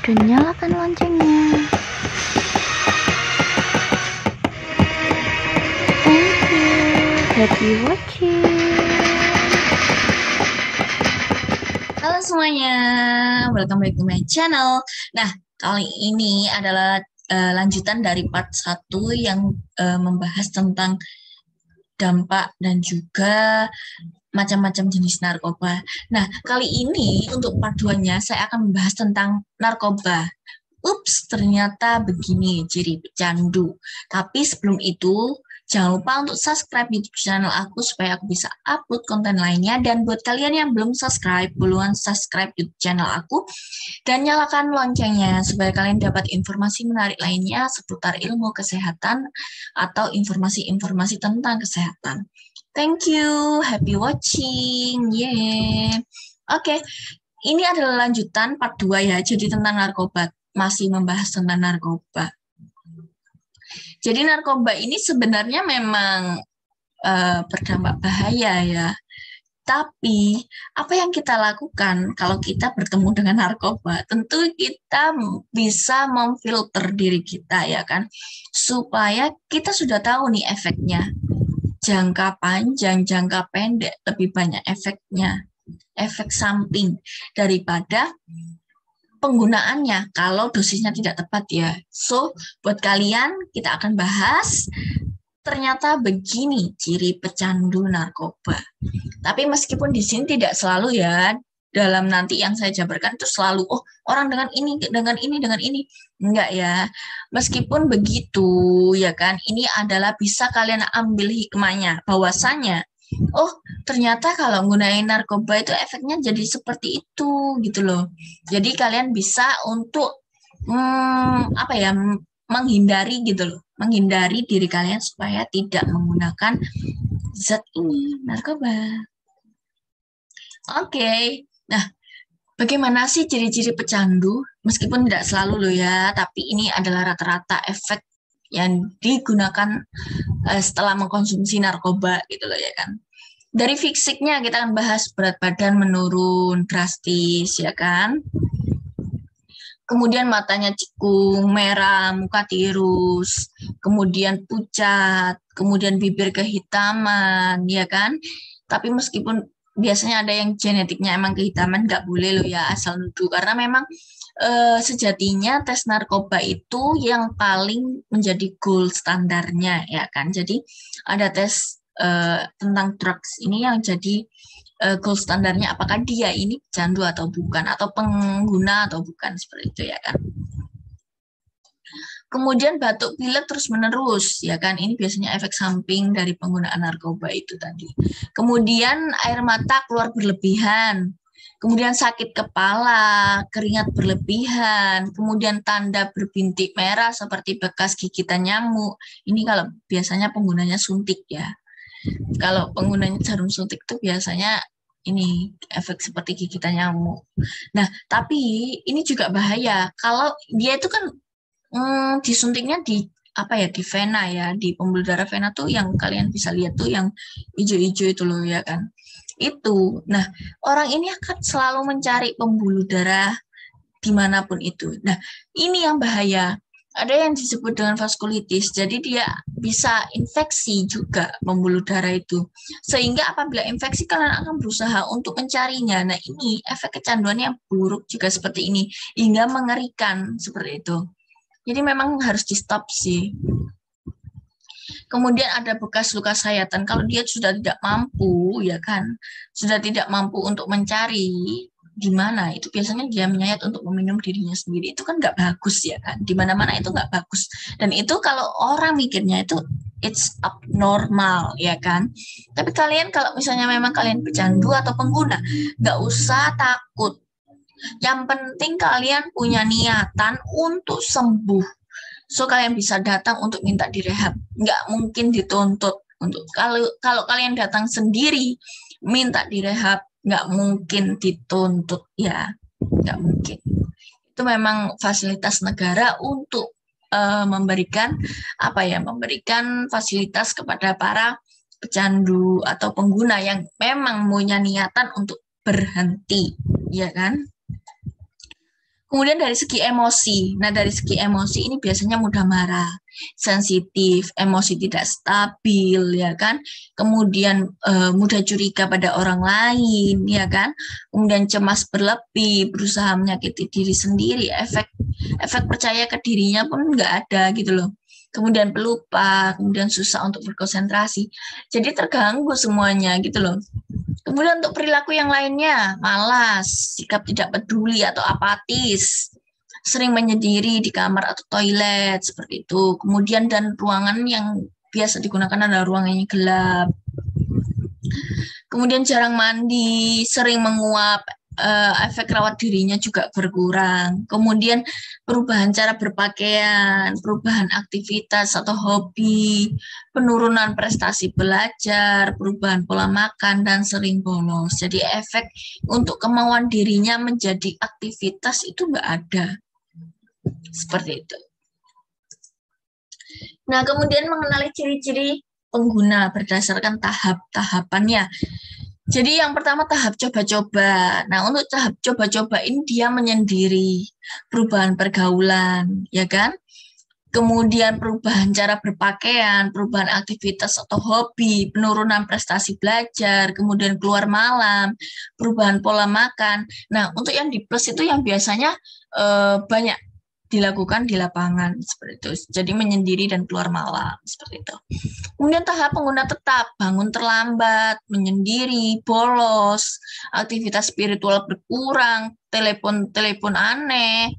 dan nyalakan loncengnya. Thank you. Happy watching. Halo semuanya, welcome back to my channel. Nah, kali ini adalah lanjutan dari part 1 yang membahas tentang dampak dan juga macam-macam jenis narkoba. Nah, kali ini untuk part 2-nya saya akan membahas tentang narkoba. Ups, ternyata begini ciri pecandu. Tapi sebelum itu, jangan lupa untuk subscribe YouTube channel aku supaya aku bisa upload konten lainnya. Dan buat kalian yang belum subscribe, buruan subscribe YouTube channel aku dan nyalakan loncengnya supaya kalian dapat informasi menarik lainnya seputar ilmu kesehatan atau informasi-informasi tentang kesehatan. Thank you, happy watching. Yeah. Oke, ini adalah lanjutan part 2 ya, jadi tentang narkoba, masih membahas tentang narkoba. Jadi narkoba ini sebenarnya memang berdampak bahaya ya. Tapi apa yang kita lakukan kalau kita bertemu dengan narkoba? Tentu kita bisa memfilter diri kita ya kan, supaya kita sudah tahu nih efeknya. Jangka panjang, jangka pendek lebih banyak efeknya, efek samping daripada penggunaannya kalau dosisnya tidak tepat ya. So, buat kalian kita akan bahas ternyata begini ciri pecandu narkoba. Tapi meskipun di sini tidak selalu ya, dalam nanti yang saya jabarkan itu selalu orang dengan ini enggak ya. Meskipun begitu ya kan, ini adalah bisa kalian ambil hikmahnya bahwasanya ternyata kalau gunain narkoba itu efeknya jadi seperti itu gitu loh. Jadi kalian bisa untuk menghindari gitu loh, menghindari diri kalian supaya tidak menggunakan zat ini, narkoba. Oke. Nah, bagaimana sih ciri-ciri pecandu? Meskipun tidak selalu loh ya, tapi ini adalah rata-rata efek yang digunakan setelah mengkonsumsi narkoba gitu loh ya kan. Dari fisiknya kita akan bahas berat badan menurun drastis ya kan. Kemudian matanya cekung, merah, muka tirus, kemudian pucat, kemudian bibir kehitaman, ya kan? Tapi meskipun biasanya ada yang genetiknya emang kehitaman, nggak boleh loh ya asal nuduh. Karena memang sejatinya tes narkoba itu yang paling menjadi gold standarnya, ya kan? Jadi ada tes tentang drugs ini yang jadi gold standarnya, apakah dia ini pecandu atau bukan, atau pengguna atau bukan, seperti itu ya kan. Kemudian batuk pilek terus menerus ya kan, ini biasanya efek samping dari penggunaan narkoba itu tadi. Kemudian air mata keluar berlebihan, kemudian sakit kepala, keringat berlebihan, kemudian tanda berbintik merah seperti bekas gigitan nyamuk. Ini kalau biasanya penggunanya suntik ya. Kalau penggunanya jarum suntik itu biasanya ini efek seperti gigitan nyamuk. Nah, tapi ini juga bahaya. Kalau dia itu kan disuntiknya di di vena ya, di pembuluh darah vena tuh yang kalian bisa lihat tuh yang hijau-hijau itu loh ya kan. Itu. Nah, orang ini akan selalu mencari pembuluh darah dimanapun itu. Nah, ini yang bahaya. Ada yang disebut dengan vaskulitis, jadi dia bisa infeksi juga pembuluh darah itu. Sehingga apabila infeksi, kalian akan berusaha untuk mencarinya. Nah, ini efek kecanduan yang buruk juga seperti ini, hingga mengerikan seperti itu. Jadi memang harus di stop sih. Kemudian ada bekas luka sayatan. Kalau dia sudah tidak mampu, ya kan, sudah tidak mampu untuk mencari gimana, itu biasanya dia menyayat untuk meminum dirinya sendiri. Itu kan nggak bagus ya kan, di mana-mana itu nggak bagus. Dan itu kalau orang mikirnya itu it's abnormal ya kan. Tapi kalian kalau misalnya memang kalian pecandu atau pengguna, nggak usah takut. Yang penting kalian punya niatan untuk sembuh. So kalian bisa datang untuk minta direhab. Nggak mungkin dituntut untuk kalau kalian datang sendiri minta direhab, nggak mungkin dituntut ya, nggak mungkin. Itu memang fasilitas negara untuk memberikan memberikan fasilitas kepada para pecandu atau pengguna yang memang punya niatan untuk berhenti, ya kan? Kemudian dari segi emosi, nah dari segi emosi ini biasanya mudah marah, sensitif, emosi tidak stabil, ya kan? Kemudian mudah curiga pada orang lain, ya kan? Kemudian cemas berlebih, berusaha menyakiti diri sendiri, efek percaya ke dirinya pun nggak ada gitu loh. Kemudian pelupa, kemudian susah untuk berkonsentrasi. Jadi terganggu semuanya gitu loh. Kemudian untuk perilaku yang lainnya, malas, sikap tidak peduli atau apatis, sering menyendiri di kamar atau toilet, seperti itu. Kemudian dan ruangan yang biasa digunakan adalah ruangan yang gelap. Kemudian jarang mandi, sering menguap, efek rawat dirinya juga berkurang. Kemudian perubahan cara berpakaian, perubahan aktivitas atau hobi, penurunan prestasi belajar, perubahan pola makan, dan sering bolos. Jadi efek untuk kemauan dirinya menjadi aktivitas itu nggak ada. Seperti itu. Nah, kemudian mengenali ciri-ciri pengguna berdasarkan tahap-tahapannya. Jadi yang pertama tahap coba-coba. Nah, untuk tahap coba-coba ini dia menyendiri, perubahan pergaulan, ya kan? Kemudian perubahan cara berpakaian, perubahan aktivitas atau hobi, penurunan prestasi belajar, kemudian keluar malam, perubahan pola makan. Nah, untuk yang di plus itu yang biasanya banyak dilakukan di lapangan seperti itu. Jadi menyendiri dan keluar malam seperti itu. Kemudian tahap pengguna tetap, bangun terlambat, menyendiri, bolos, aktivitas spiritual berkurang, telepon aneh,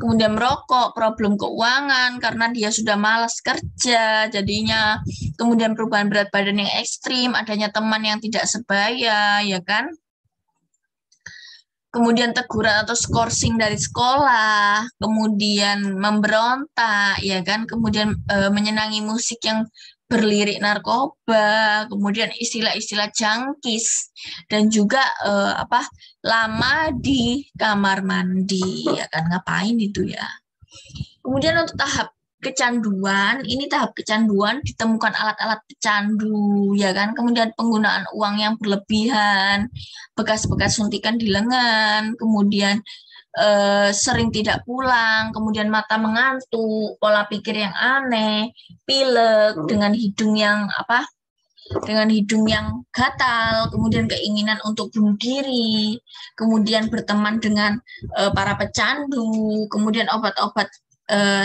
kemudian merokok, problem keuangan karena dia sudah malas kerja jadinya, kemudian perubahan berat badan yang ekstrim, adanya teman yang tidak sebaya, ya kan? Kemudian teguran atau skorsing dari sekolah, kemudian memberontak, ya kan, kemudian menyenangi musik yang berlirik narkoba, kemudian istilah-istilah jangkis, dan juga lama di kamar mandi, ya kan, ngapain itu ya. Kemudian untuk tahap kecanduan, ini tahap kecanduan ditemukan alat-alat pecandu, ya kan. Kemudian penggunaan uang yang berlebihan, bekas-bekas suntikan di lengan, kemudian sering tidak pulang, kemudian mata mengantuk, pola pikir yang aneh, pilek dengan hidung yang gatal, kemudian keinginan untuk bunuh diri, kemudian berteman dengan para pecandu, kemudian obat-obat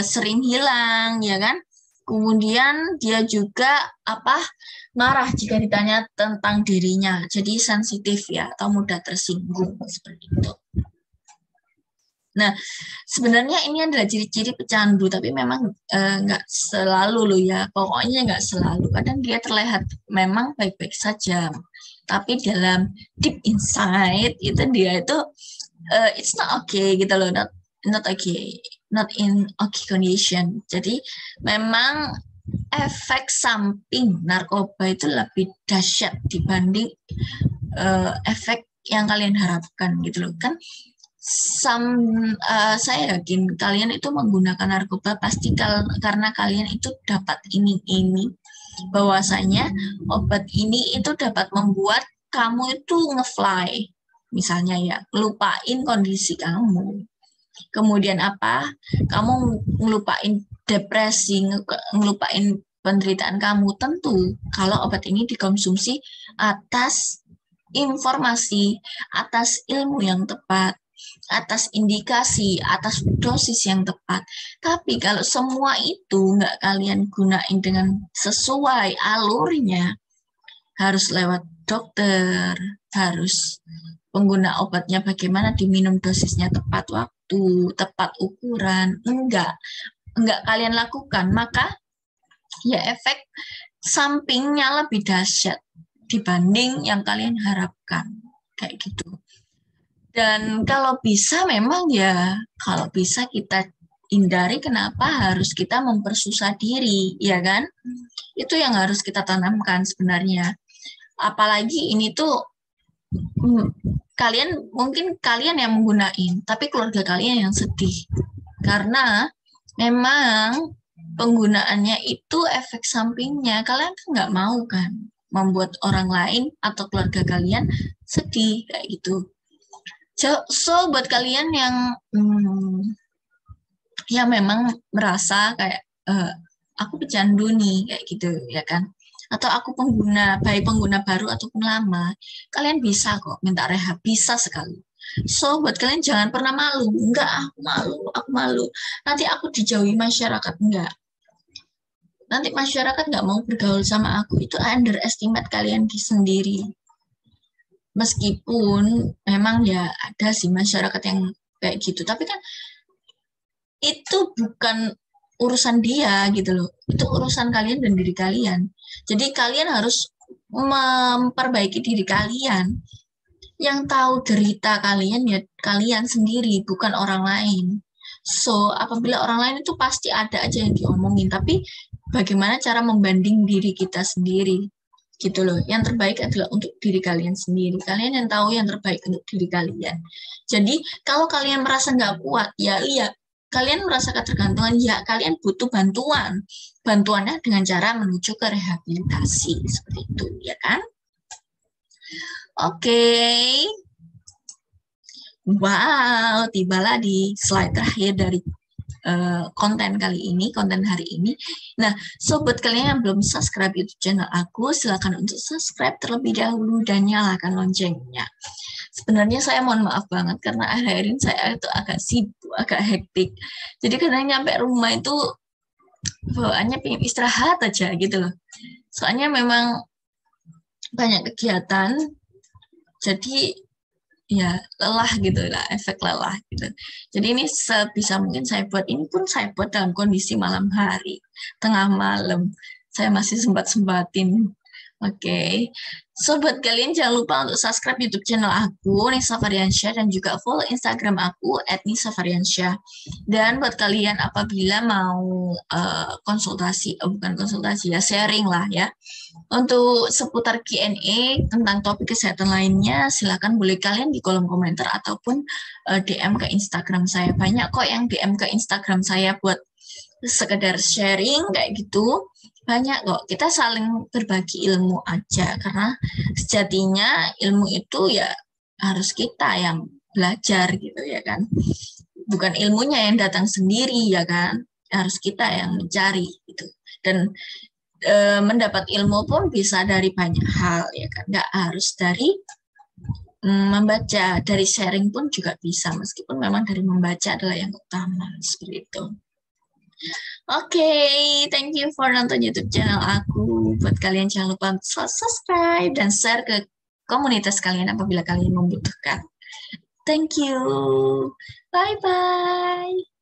sering hilang, ya kan? Kemudian dia juga marah jika ditanya tentang dirinya, jadi sensitif ya atau mudah tersinggung seperti itu. Nah, sebenarnya ini adalah ciri-ciri pecandu, tapi memang nggak selalu loh ya. Pokoknya nggak selalu. Kadang dia terlihat memang baik-baik saja, tapi dalam deep inside itu dia itu it's not okay gitu loh, not okay, not in okay condition. Jadi memang efek samping narkoba itu lebih dahsyat dibanding efek yang kalian harapkan gitu loh kan. Saya yakin kalian itu menggunakan narkoba pasti karena kalian itu dapat ini bahwasanya obat ini itu dapat membuat kamu itu ngefly, misalnya ya, ngelupain kondisi kamu. Kemudian kamu ngelupain depresi, ngelupain penderitaan kamu. Tentu kalau obat ini dikonsumsi atas informasi, atas ilmu yang tepat, atas indikasi, atas dosis yang tepat. Tapi kalau semua itu nggak kalian gunain dengan sesuai alurnya, harus lewat dokter, harus pengguna obatnya bagaimana diminum dosisnya tepat waktu, tepat ukuran, enggak kalian lakukan, maka ya efek sampingnya lebih dahsyat dibanding yang kalian harapkan, kayak gitu. Dan kalau bisa memang ya, kalau bisa kita hindari, kenapa harus kita mempersusah diri, ya kan? Itu yang harus kita tanamkan sebenarnya. Apalagi ini tuh mungkin kalian yang menggunain, tapi keluarga kalian yang sedih. Karena memang penggunaannya itu efek sampingnya, kalian kan nggak mau kan membuat orang lain atau keluarga kalian sedih kayak gitu. So buat kalian yang memang merasa kayak aku pecandu nih kayak gitu ya kan, atau aku baik pengguna baru ataupun lama, kalian bisa kok minta rehab, bisa sekali. So buat kalian jangan pernah malu, enggak aku malu, nanti aku dijauhi masyarakat, enggak, nanti masyarakat nggak mau bergaul sama aku, itu underestimate kalian sendiri. Meskipun memang ya ada sih masyarakat yang kayak gitu, tapi kan itu bukan urusan dia gitu loh. Itu urusan kalian dan diri kalian. Jadi kalian harus memperbaiki diri kalian. Yang tahu derita kalian ya kalian sendiri, bukan orang lain. So, apabila orang lain itu pasti ada aja yang diomongin, tapi bagaimana cara membanding diri kita sendiri? Gitu loh. Yang terbaik adalah untuk diri kalian sendiri. Kalian yang tahu yang terbaik untuk diri kalian. Jadi, kalau kalian merasa nggak kuat, ya iya, kalian merasa ketergantungan, ya kalian butuh bantuan. Bantuannya dengan cara menuju ke rehabilitasi. Seperti itu, ya kan? Oke. Wow, tibalah di slide terakhir dari konten kali ini, konten hari ini. Nah, sobat kalian yang belum subscribe YouTube channel aku, silakan untuk subscribe terlebih dahulu dan nyalakan loncengnya. Sebenarnya saya mohon maaf banget karena akhir-akhir ini saya itu agak sibuk, agak hektik. Jadi kadang nyampe rumah itu bawaannya pengen istirahat aja gitu loh. Soalnya memang banyak kegiatan, jadi ya lelah gitu lah, efek lelah gitu. Jadi ini sebisa mungkin saya buat, ini pun saya buat dalam kondisi malam hari, tengah malam, saya masih sempat-sempatin. Oke. So buat kalian jangan lupa untuk subscribe YouTube channel aku Nisa Variansyah, dan juga follow Instagram aku @nisavariansyah. Dan buat kalian apabila mau konsultasi, bukan konsultasi ya, sharing lah ya, untuk seputar Q&A tentang topik kesehatan lainnya, silakan boleh kalian di kolom komentar ataupun DM ke Instagram saya. Banyak kok yang DM ke Instagram saya buat sekedar sharing kayak gitu. Banyak kok, kita saling berbagi ilmu aja, karena sejatinya ilmu itu ya harus kita yang belajar gitu ya kan. Bukan ilmunya yang datang sendiri ya kan, harus kita yang mencari gitu. Dan mendapat ilmu pun bisa dari banyak hal ya kan, nggak harus dari membaca, dari sharing pun juga bisa, meskipun memang dari membaca adalah yang utama seperti itu. Oke, thank you for nonton YouTube channel aku. Buat kalian jangan lupa subscribe dan share ke komunitas kalian apabila kalian membutuhkan. Thank you. Bye-bye.